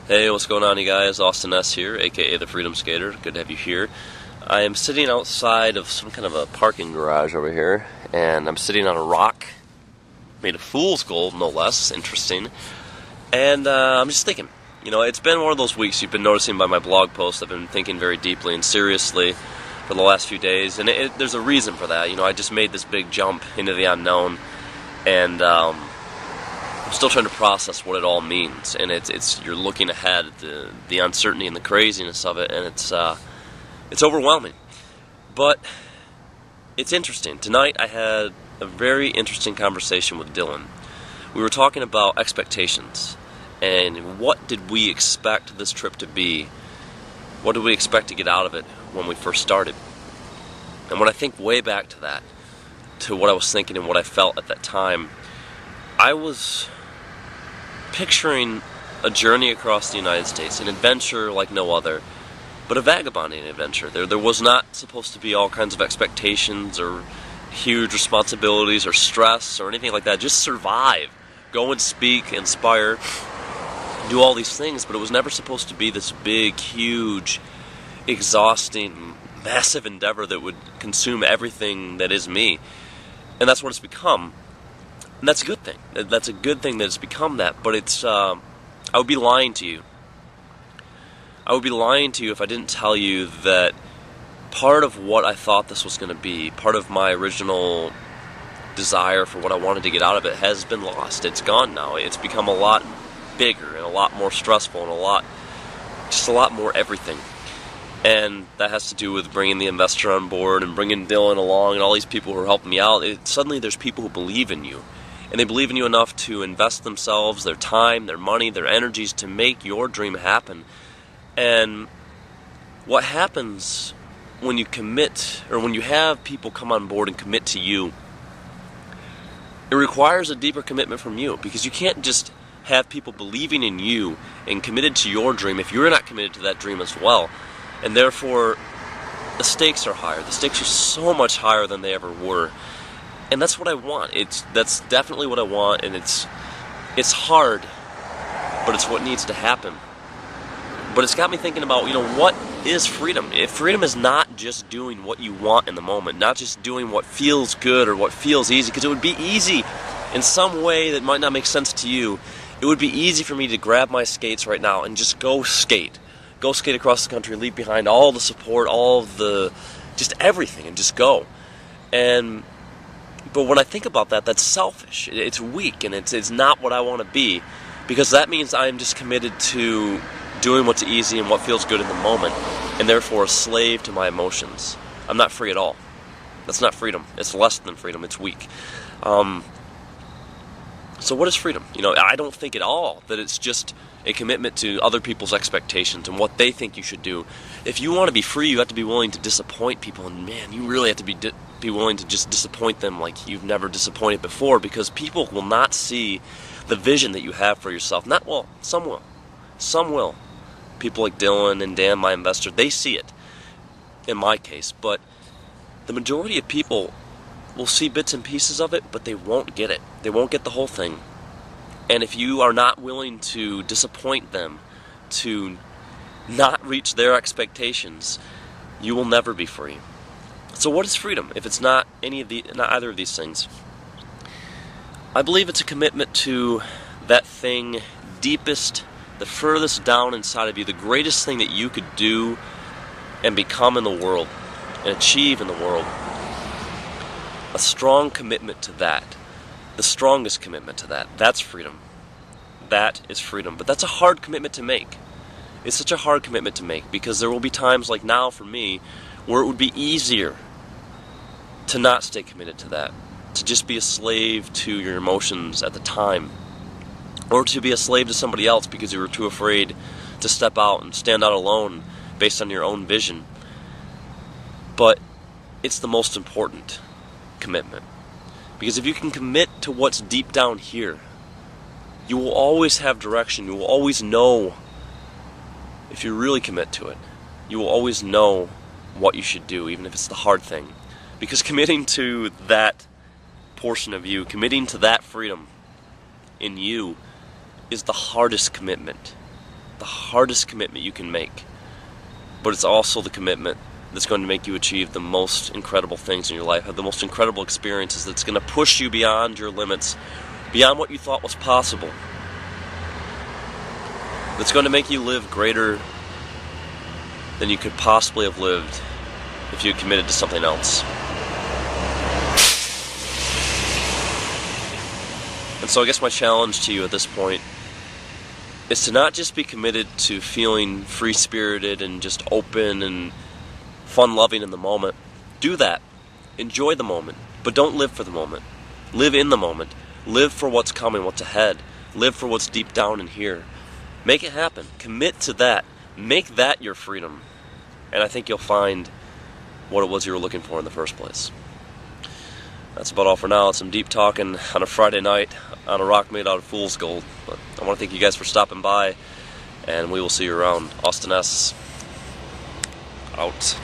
Hey, what's going on, you guys? Austin S. here, aka the Freedom Skater. Good to have you here. I am sitting outside of some kind of a parking garage over here, and I'm sitting on a rock made of fool's gold, no less. Interesting. And I'm just thinking, it's been one of those weeks you've been noticing by my blog posts. I've been thinking very deeply and seriously for the last few days, and there's a reason for that. I just made this big jump into the unknown, and I'm still trying to process what it all means, and it's you're looking ahead at the uncertainty and the craziness of it, and it's overwhelming. But it's interesting. Tonight I had a very interesting conversation with Dillon. We were talking about expectations, and what did we expect this trip to be? What did we expect to get out of it when we first started? And when I think way back to that, to what I was thinking and what I felt at that time, I was picturing a journey across the United States, an adventure like no other, but a vagabonding adventure. There was not supposed to be all kinds of expectations or huge responsibilities or stress or anything like that. Just survive, go and speak, inspire, do all these things, but it was never supposed to be this big, huge, exhausting, massive endeavor that would consume everything that is me. And that's what it's become. And that's a good thing. That's a good thing that it's become that, but I would be lying to you. I would be lying to you if I didn't tell you that part of what I thought this was going to be, part of my original desire for what I wanted to get out of it has been lost. It's gone now. It's become a lot bigger and a lot more stressful and a lot more everything. And that has to do with bringing the investor on board and bringing Dillon along and all these people who are helping me out. Suddenly there's people who believe in you. And they believe in you enough to invest themselves, their time, their money, their energies to make your dream happen. And what happens when you commit, or when you have people come on board and commit to you, it requires a deeper commitment from you, because you can't just have people believing in you and committed to your dream if you're not committed to that dream as well. And therefore, the stakes are higher. The stakes are so much higher than they ever were. And that's what I want. That's definitely what I want, and it's hard, but it's what needs to happen. But it's got me thinking about, what is freedom? If freedom is not just doing what you want in the moment, not just doing what feels good or what feels easy, because it would be easy in some way that might not make sense to you. It would be easy for me to grab my skates right now and just go skate. Go skate across the country, leave behind all the support, all of just everything, and just go. But when I think about that, that's selfish. It's weak, and it's not what I want to be, because that means I'm just committed to doing what's easy and what feels good in the moment, and therefore a slave to my emotions. I'm not free at all. That's not freedom. It's less than freedom. It's weak. So what is freedom? I don't think at all that it's just a commitment to other people's expectations and what they think you should do. If you want to be free, you have to be willing to disappoint people, and man, you really have to be willing to just disappoint them like you've never disappointed before, because people will not see the vision that you have for yourself. Some will. Some will. People like Dillon and Dan, my investor, they see it, in my case, but the majority of people will see bits and pieces of it, but they won't get it. They won't get the whole thing. And if you are not willing to disappoint them, to not reach their expectations, you will never be free. So what is freedom if it's not either of these things? I believe it's a commitment to that thing deepest, the furthest down inside of you, the greatest thing that you could do and become in the world and achieve in the world. A strong commitment to that. The strongest commitment to that. That's freedom. That is freedom. But that's a hard commitment to make. It's such a hard commitment to make, because there will be times like now for me where it would be easier to not stay committed to that, to just be a slave to your emotions at the time, or to be a slave to somebody else because you were too afraid to step out and stand out alone based on your own vision. But it's the most important commitment, because if you can commit to what's deep down here, you will always have direction. You will always know. If you really commit to it, you will always know what you should do, even if it's the hard thing. Because committing to that portion of you, committing to that freedom in you, is the hardest commitment. the hardest commitment you can make, but it's also the commitment that's going to make you achieve the most incredible things in your life, have the most incredible experiences, that's going to push you beyond your limits, beyond what you thought was possible, that's going to make you live greater than you could possibly have lived if you had committed to something else. And so I guess my challenge to you at this point is to not just be committed to feeling free-spirited and just open and fun-loving in the moment. Do that. Enjoy the moment. But don't live for the moment. Live in the moment. Live for what's coming, what's ahead. Live for what's deep down in here. Make it happen. Commit to that. Make that your freedom. And I think you'll find what it was you were looking for in the first place. That's about all for now. It's some deep talking on a Friday night on a rock made out of fool's gold. But I want to thank you guys for stopping by, and we will see you around. Austin S. out.